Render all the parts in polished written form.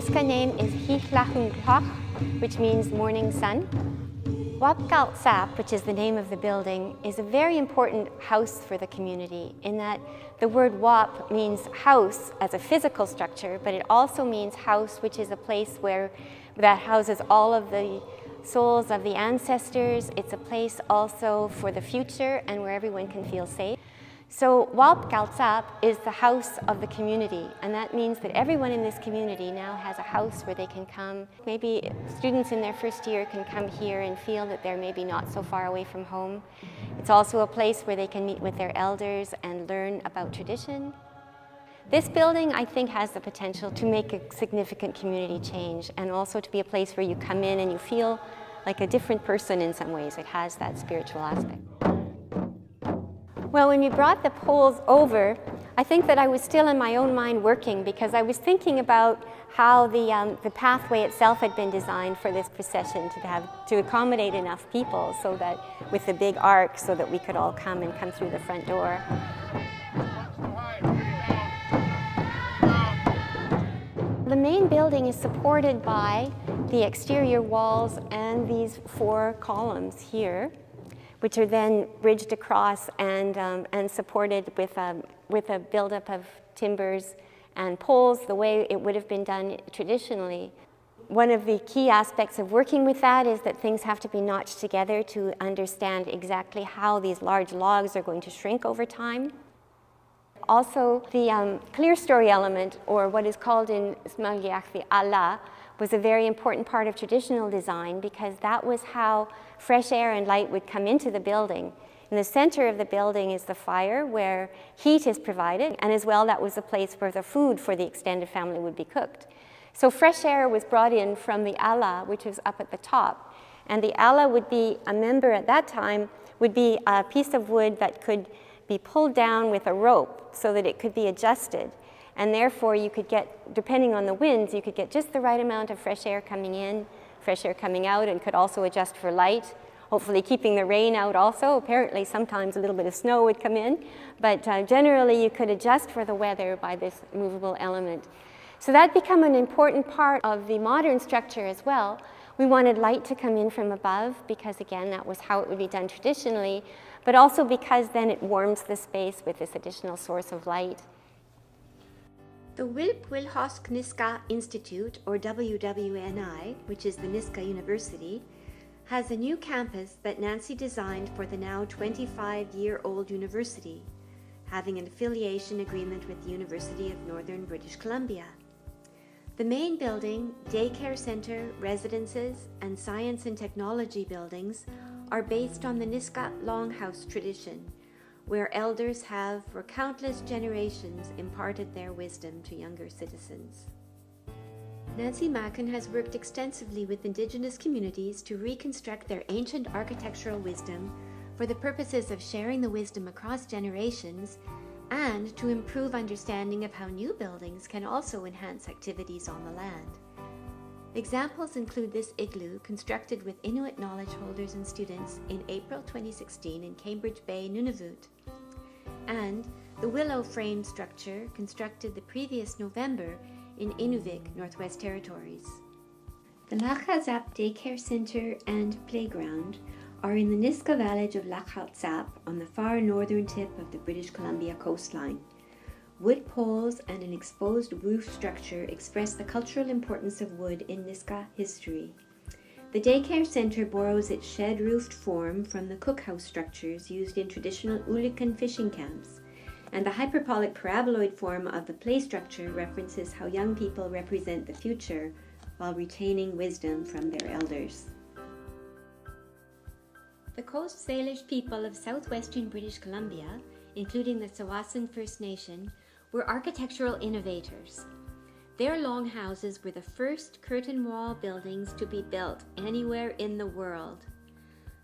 Niska name is Hichlachun Kwach, which means morning sun. Wap Galt Sap, which is the name of the building, is a very important house for the community in that the word Wap means house as a physical structure, but it also means house, which is a place where that houses all of the souls of the ancestors. It's a place also for the future and where everyone can feel safe. So Wap Galt Sap is the house of the community, and that means that everyone in this community now has a house where they can come. Maybe students in their first year can come here and feel that they're maybe not so far away from home. It's also a place where they can meet with their elders and learn about tradition. This building, I think, has the potential to make a significant community change and also to be a place where you come in and you feel like a different person in some ways. It has that spiritual aspect. Well, when we brought the poles over, I think that I was still in my own mind working because I was thinking about how the pathway itself had been designed for this procession to accommodate enough people so that with the big arc so that we could all come through the front door. The main building is supported by the exterior walls and these 4 columns here, which are then bridged across and supported with a buildup of timbers and poles the way it would have been done traditionally. One of the key aspects of working with that is that things have to be notched together to understand exactly how these large logs are going to shrink over time. Also, the clear story element, or what is called in MAJ-ic the ala, was a very important part of traditional design because that was how fresh air and light would come into the building. In the center of the building is the fire where heat is provided, and as well that was a place where the food for the extended family would be cooked. So fresh air was brought in from the ala, which was up at the top, and the ala would be, a member at that time, would be a piece of wood that could be pulled down with a rope so that it could be adjusted. And therefore you could get, depending on the winds, you could get just the right amount of fresh air coming in, fresh air coming out, and could also adjust for light, hopefully keeping the rain out also. Apparently sometimes a little bit of snow would come in, but generally you could adjust for the weather by this movable element. So that became an important part of the modern structure as well. We wanted light to come in from above because again that was how it would be done traditionally, but also because then it warms the space with this additional source of light. The Wilhosk Niska Institute, or WWNI, which is the Niska University, has a new campus that Nancy designed for the now 25-year-old university, having an affiliation agreement with the University of Northern British Columbia. The main building, daycare center, residences, and science and technology buildings are based on the Niska Longhouse tradition, where elders have for countless generations imparted their wisdom to younger citizens. Nancy Mackin has worked extensively with Indigenous communities to reconstruct their ancient architectural wisdom for the purposes of sharing the wisdom across generations and to improve understanding of how new buildings can also enhance activities on the land. Examples include this igloo constructed with Inuit knowledge holders and students in April 2016 in Cambridge Bay, Nunavut, and the willow frame structure constructed the previous November in Inuvik, Northwest Territories. The Lac-Hazap Daycare Center and Playground are in the Niska village of Lac-Hazap on the far northern tip of the British Columbia coastline. Wood poles and an exposed roof structure express the cultural importance of wood in Niska history. The daycare center borrows its shed-roofed form from the cookhouse structures used in traditional Ulukan fishing camps, and the hyperbolic paraboloid form of the play structure references how young people represent the future while retaining wisdom from their elders. The Coast Salish people of southwestern British Columbia, including the Tsawwassen First Nation, were architectural innovators. Their longhouses were the first curtain wall buildings to be built anywhere in the world.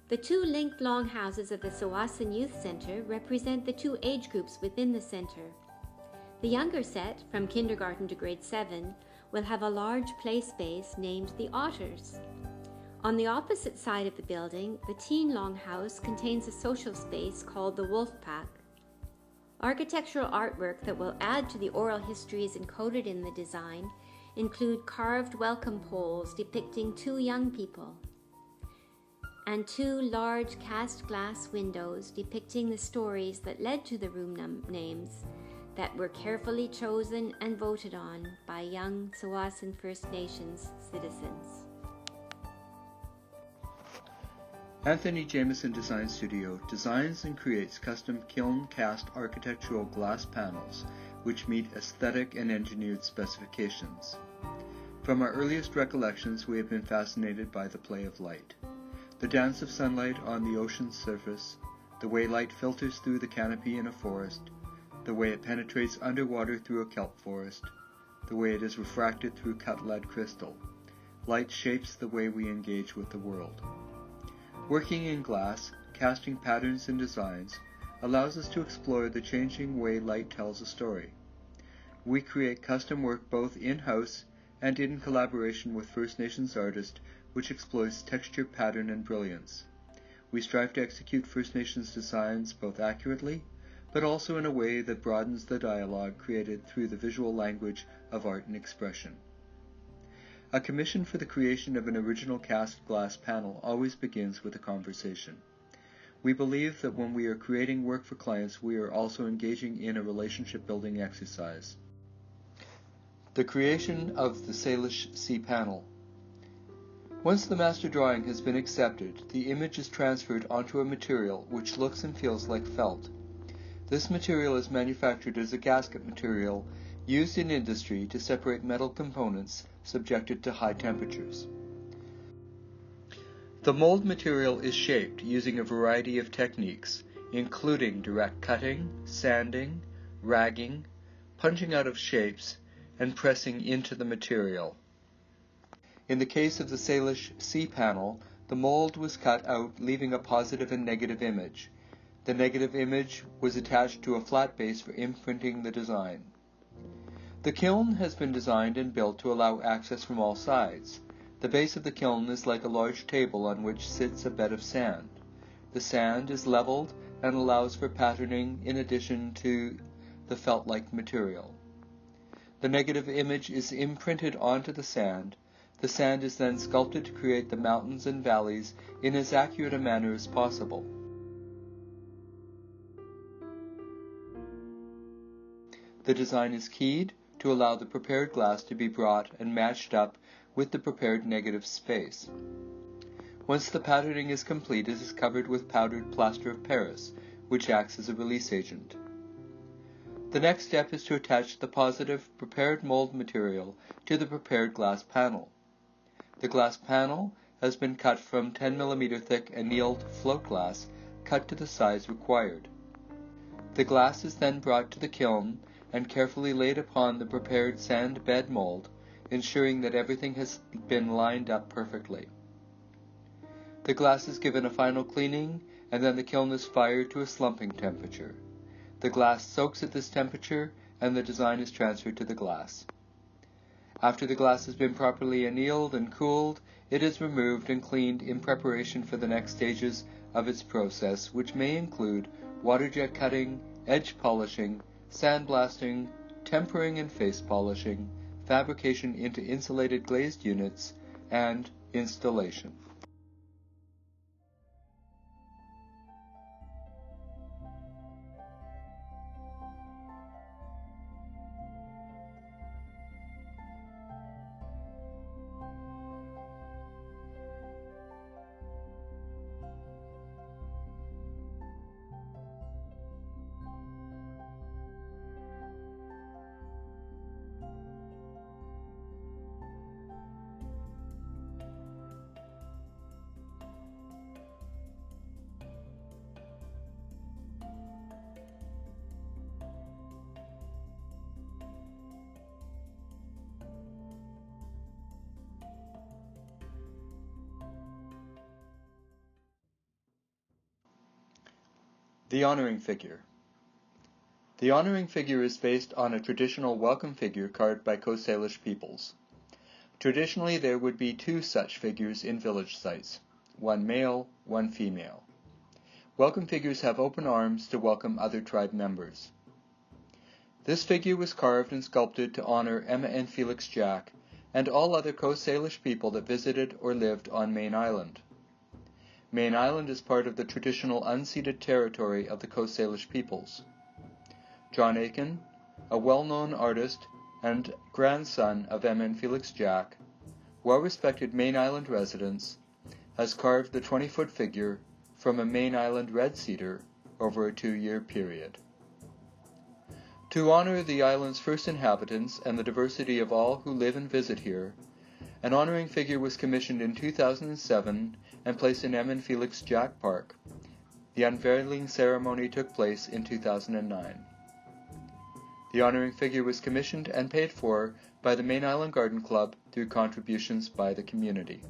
The 2 linked longhouses of the Tsawwassen Youth Centre represent the 2 age groups within the centre. The younger set, from kindergarten to grade 7, will have a large play space named the Otters. On the opposite side of the building, the teen longhouse contains a social space called the Wolf Pack. Architectural artwork that will add to the oral histories encoded in the design include carved welcome poles depicting 2 young people and 2 large cast glass windows depicting the stories that led to the room names that were carefully chosen and voted on by young Tsawwassen First Nations citizens. Anthony Jameson Design Studio designs and creates custom kiln-cast architectural glass panels which meet aesthetic and engineered specifications. From our earliest recollections, we have been fascinated by the play of light. The dance of sunlight on the ocean's surface, the way light filters through the canopy in a forest, the way it penetrates underwater through a kelp forest, the way it is refracted through cut lead crystal. Light shapes the way we engage with the world. Working in glass, casting patterns and designs, allows us to explore the changing way light tells a story. We create custom work both in-house and in collaboration with First Nations artists, which exploits texture, pattern, and brilliance. We strive to execute First Nations designs both accurately, but also in a way that broadens the dialogue created through the visual language of art and expression. A commission for the creation of an original cast glass panel always begins with a conversation. We believe that when we are creating work for clients, we are also engaging in a relationship-building exercise. The creation of the Salish Sea Panel. Once the master drawing has been accepted, the image is transferred onto a material which looks and feels like felt. This material is manufactured as a gasket material used in industry to separate metal components subjected to high temperatures. The mold material is shaped using a variety of techniques, including direct cutting, sanding, ragging, punching out of shapes, and pressing into the material. In the case of the Salish Sea Panel, the mold was cut out, leaving a positive and negative image. The negative image was attached to a flat base for imprinting the design. The kiln has been designed and built to allow access from all sides. The base of the kiln is like a large table on which sits a bed of sand. The sand is leveled and allows for patterning in addition to the felt-like material. The negative image is imprinted onto the sand. The sand is then sculpted to create the mountains and valleys in as accurate a manner as possible. The design is keyed to allow the prepared glass to be brought and matched up with the prepared negative space. Once the patterning is complete, it is covered with powdered plaster of Paris, which acts as a release agent. The next step is to attach the positive prepared mold material to the prepared glass panel. The glass panel has been cut from 10 mm thick annealed float glass cut to the size required. The glass is then brought to the kiln and carefully laid upon the prepared sand bed mold, ensuring that everything has been lined up perfectly. The glass is given a final cleaning, and then the kiln is fired to a slumping temperature. The glass soaks at this temperature, and the design is transferred to the glass. After the glass has been properly annealed and cooled, it is removed and cleaned in preparation for the next stages of its process, which may include water jet cutting, edge polishing, sandblasting, tempering and face polishing, fabrication into insulated glazed units, and installation. The honoring figure. The honoring figure is based on a traditional welcome figure carved by Coast Salish peoples. Traditionally, there would be 2 such figures in village sites, one male, one female. Welcome figures have open arms to welcome other tribe members. This figure was carved and sculpted to honor Emma and Felix Jack and all other Coast Salish people that visited or lived on Main Island. Main Island is part of the traditional unceded territory of the Coast Salish peoples. John Aiken, a well-known artist and grandson of M.N. Felix Jack, well-respected Main Island resident, has carved the 20-foot figure from a Main Island red cedar over a 2-year period. To honor the island's first inhabitants and the diversity of all who live and visit here, an honoring figure was commissioned in 2007 and placed in M.N. Felix Jack Park. The unveiling ceremony took place in 2009. The honoring figure was commissioned and paid for by the Main Island Garden Club through contributions by the community.